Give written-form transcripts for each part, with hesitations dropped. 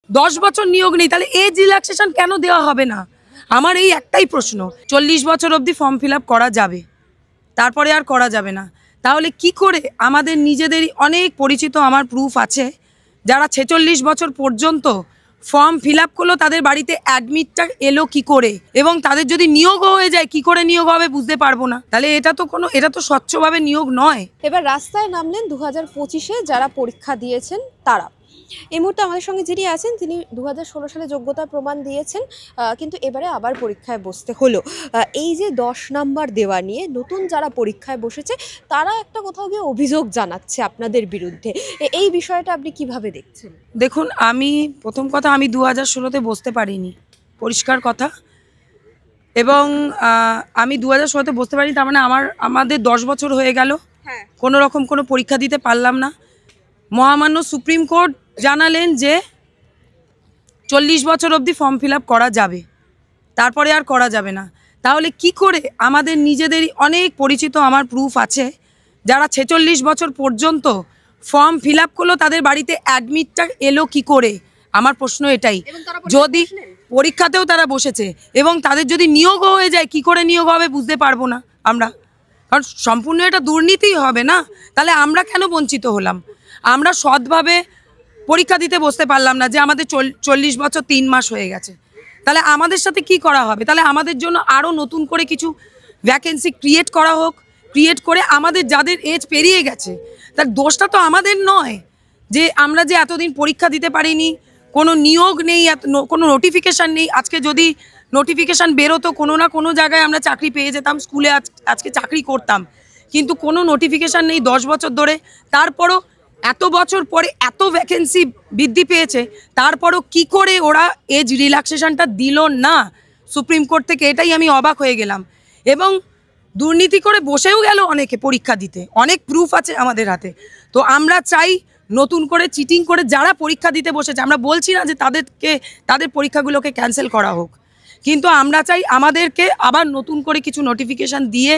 10 বছর নিয়োগ নেই, তাহলে এজ রিল্যাক্সেশন কেন দেওয়া হবে না? আমার এই একটাই প্রশ্ন। 40 বছর অবধি ফর্ম ফিল আপ করা যাবে, তারপরে আর করা যাবে না। তাহলে কি করে আমাদের নিজেদেরই অনেক পরিচিত, আমার প্রুফ আছে, যারা 46 বছর পর্যন্ত ফর্ম ফিল আপ করলো, তাদের বাড়িতে অ্যাডমিটটা এলো কি করে, এবং তাদের যদি নিয়োগও হয়ে যায় কি করে নিয়োগ হবে বুঝতে পারবো না। তাহলে এটা তো স্বচ্ছভাবে নিয়োগ নয়। এবার রাস্তায় নামলেন 2025-এ যারা পরীক্ষা দিয়েছেন তারা। এই মুহূর্তে আমাদের সঙ্গে যিনি আছেন তিনি 2016 সালে যোগ্যতার প্রমাণ দিয়েছেন, কিন্তু এবারে আবার পরীক্ষায় বসতে হলো। এই যে 10 নাম্বার দেওয়া নিয়ে নতুন যারা পরীক্ষায় বসেছে তারা একটা কোথাও গিয়ে অভিযোগ জানাচ্ছে আপনাদের বিরুদ্ধে, এই বিষয়টা আপনি কিভাবে দেখছেন? দেখুন, আমি প্রথম কথা, আমি 2016-তে বসতে পারিনি, পরিষ্কার কথা। এবং আমি 2016-তে বসতে পারিনি, তার মানে আমাদের 10 বছর হয়ে গেল, কোনো রকম কোনো পরীক্ষা দিতে পারলাম না। মহামান্য সুপ্রিম কোর্ট জানালেন যে 40 বছর অবধি ফর্ম ফিল আপ করা যাবে, তারপরে আর করা যাবে না। তাহলে কি করে আমাদের নিজেদেরই অনেক পরিচিত, আমার প্রুফ আছে, যারা 46 বছর পর্যন্ত ফর্ম ফিল আপ করলো, তাদের বাড়িতে অ্যাডমিটটা এলো কি করে? আমার প্রশ্ন এটাই। যদি পরীক্ষাতেও তারা বসেছে এবং তাদের যদি নিয়োগও হয়ে যায় কি করে নিয়োগ হবে বুঝতে পারবো না আমরা, কারণ সম্পূর্ণ এটা দুর্নীতিই হবে না। তাহলে আমরা কেন বঞ্চিত হলাম? আমরা সৎভাবে পরীক্ষা দিতে বসতে পারলাম না, যে আমাদের 40 বছর 3 মাস হয়ে গেছে। তাহলে আমাদের সাথে কি করা হবে? তাহলে আমাদের জন্য আরও নতুন করে কিছু ভ্যাকেন্সি ক্রিয়েট করা হোক, ক্রিয়েট করে আমাদের যাদের এজ পেরিয়ে গেছে, তার দোষটা তো আমাদের নয় যে আমরা যে এতদিন পরীক্ষা দিতে পারিনি, কোনো নিয়োগ নেই, কোনো নোটিফিকেশান নেই। আজকে যদি নোটিফিকেশান বেরোতো, কোনো না কোনো জায়গায় আমরা চাকরি পেয়ে যেতাম, স্কুলে আজকে চাকরি করতাম, কিন্তু কোনো নোটিফিকেশান নেই 10 বছর ধরে। তারপরও এত বছর পরে এত ভ্যাকেন্সি বৃদ্ধি পেয়েছে, তারপরও কি করে ওরা এজ রিল্যাক্সেশনটা দিল না সুপ্রিম কোর্ট থেকে? এটাই আমি অবাক হয়ে গেলাম। এবং দুর্নীতি করে বসেও গেল অনেকে পরীক্ষা দিতে, অনেক প্রুফ আছে আমাদের হাতে। তো আমরা চাই নতুন করে চিটিং করে যারা পরীক্ষা দিতে বসেছে, আমরা বলছি না যে তাদের পরীক্ষাগুলোকে ক্যান্সেল করা হোক, কিন্তু আমরা চাই আমাদেরকে আবার নতুন করে কিছু নোটিফিকেশান দিয়ে,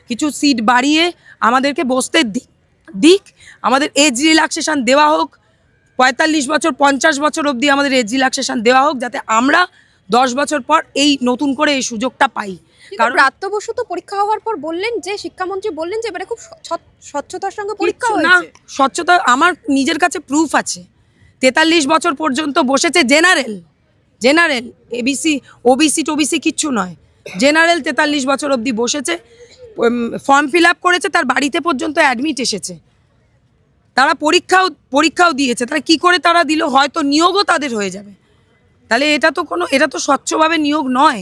কিছু সিট বাড়িয়ে আমাদেরকে বসতে দিক, আমাদের এজ রিল্যাক্সেশন দেওয়া হোক। 45 বছর 50 বছর অবধি আমাদের এজ রিল্যাক্সেশন দেওয়া হোক, যাতে আমরা 10 বছর পর এই নতুন করে এই সুযোগটা পাই। কারণ ব্রাত্য বসু তো পরীক্ষা হওয়ার পর বললেন, যে শিক্ষামন্ত্রী বললেন যে এবারে খুব স্বচ্ছতার সঙ্গে পরীক্ষা হয়েছে। স্বচ্ছতা আমার নিজের কাছে প্রুফ আছে। 43 বছর পর্যন্ত বসেছে জেনারেল, এবিসি ওবিসি টোবিসি কিচ্ছু নয়, জেনারেল 43 বছর অবধি বসেছে, ফর্ম ফিল আপ করেছে, তার বাড়িতে পর্যন্ত অ্যাডমিট এসেছে, তারা পরীক্ষাও দিয়েছে। তাহলে কি করে তারা দিল? হয়তো নিয়োগও তাদের হয়ে যাবে। তাহলে এটা তো স্বচ্ছভাবে নিয়োগ নয়।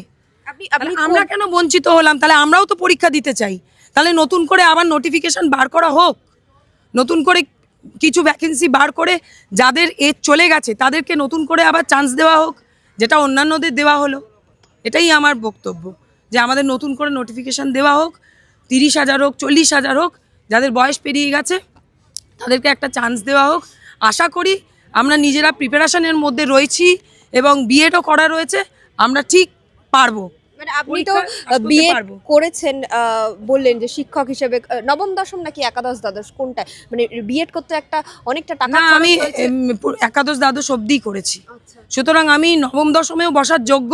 আমরা কেন বঞ্চিত হলাম? তাহলে আমরাও তো পরীক্ষা দিতে চাই। তাহলে নতুন করে আবার নোটিফিকেশান বার করা হোক, নতুন করে কিছু ভ্যাকেন্সি বার করে যাদের এজ চলে গেছে তাদেরকে নতুন করে আবার চান্স দেওয়া হোক, যেটা অন্যান্যদের দেওয়া হলো। এটাই আমার বক্তব্য, যে আমাদের নতুন করে নোটিফিকেশান দেওয়া হোক, 30,000 হোক, 40,000 হোক, যাদের বয়স পেরিয়ে গেছে তাদেরকে একটা চান্স দেওয়া হোক। আশা করি আমরা নিজেরা প্রিপারেশনের মধ্যে রয়েছি এবং বিএডও করা রয়েছে, আমরা ঠিক পারবো। মানে আপনি তো বিএড করেছেন, বললেন যে শিক্ষক হিসেবে নবম দশম নাকি একাদশ দ্বাদশ কোনটা, মানে বিএড করতে অনেকটা টাকা? আমি একাদশ দ্বাদশ অবধি করেছি, সুতরাং আমি নবম দশমেও বসার যোগ্য,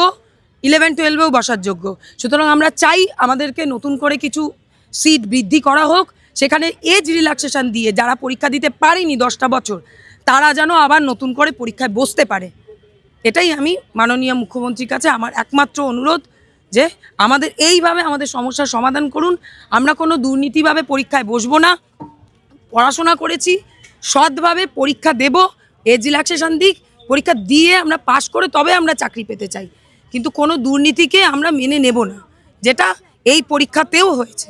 11-12-এও বসার যোগ্য। সুতরাং আমরা চাই আমাদেরকে নতুন করে কিছু সিট বৃদ্ধি করা হোক, সেখানে এজ রিল্যাক্সেশন দিয়ে যারা পরীক্ষা দিতে পারেনি 10টা বছর, তারা যেন আবার নতুন করে পরীক্ষায় বসতে পারে। এটাই আমি মাননীয় মুখ্যমন্ত্রীর কাছে আমার একমাত্র অনুরোধ, যে আমাদের এইভাবে আমাদের সমস্যার সমাধান করুন। আমরা কোনো দুর্নীতিভাবে পরীক্ষায় বসবো না, পড়াশোনা করেছি, সৎভাবে পরীক্ষা দেব, এজ রিল্যাক্সেশন দিক, পরীক্ষা দিয়ে আমরা পাশ করে তবে আমরা চাকরি পেতে চাই, কিন্তু কোনো দুর্নীতিকে আমরা মেনে নেব না, যেটা এই পরীক্ষাতেও হয়েছে।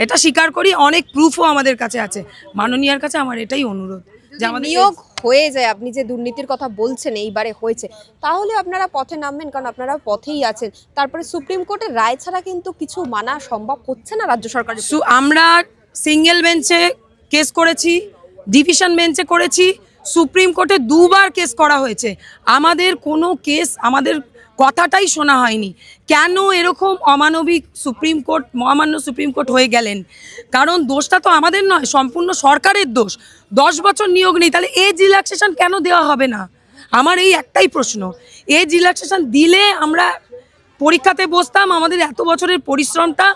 এটা স্বীকার করি, অনেক প্রুফও আমাদের কাছে আছে। মাননীয়ার কাছে আমার এটাই অনুরোধ, যে আমাদের নিয়োগ হয়ে যায়, আপনি যে দুর্নীতির কথা বলছেন এইবারে হয়েছে, তাহলে আপনারা পথে নামবেন, কারণ আপনারা পথেই আছেন। তারপরে সুপ্রিম কোর্টের রায় ছাড়া কিন্তু কিছু মানা সম্ভব হচ্ছে না রাজ্য সরকারের। আমরা সিঙ্গেল বেঞ্চে কেস করেছি, ডিভিশন বেঞ্চে করেছি, সুপ্রিম কোর্টে 2বার কেস করা হয়েছে, আমাদের কোনো কেস, আমাদের কথাটাই শোনা হয়নি। কেন এরকম অমানবিক মহামান্য সুপ্রিম কোর্ট হয়ে গেলেন? কারণ দোষটা তো আমাদের নয়, সম্পূর্ণ সরকারের দোষ। 10 বছর নিয়োগ নেই, তাহলে এজ রিল্যাক্সেশন কেন দেওয়া হবে না? আমার এই একটাই প্রশ্ন, এজ রিল্যাক্সেশন দিলে আমরা পরীক্ষাতে বসতাম, আমাদের এত বছরের পরিশ্রমটা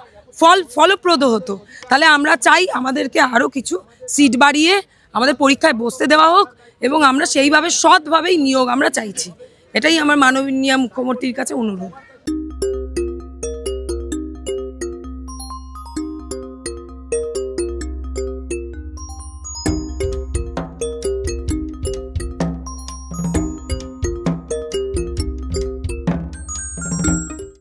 ফলপ্রদ হতো। তাহলে আমরা চাই আমাদেরকে আরও কিছু সিট বাড়িয়ে আমাদের পরীক্ষায় বসতে দেওয়া হোক, এবং আমরা সেইভাবে সৎভাবেই নিয়োগ আমরা চাইছি। এটাই আমার মাননীয় মুখ্যমন্ত্রীর কাছে অনুরোধ।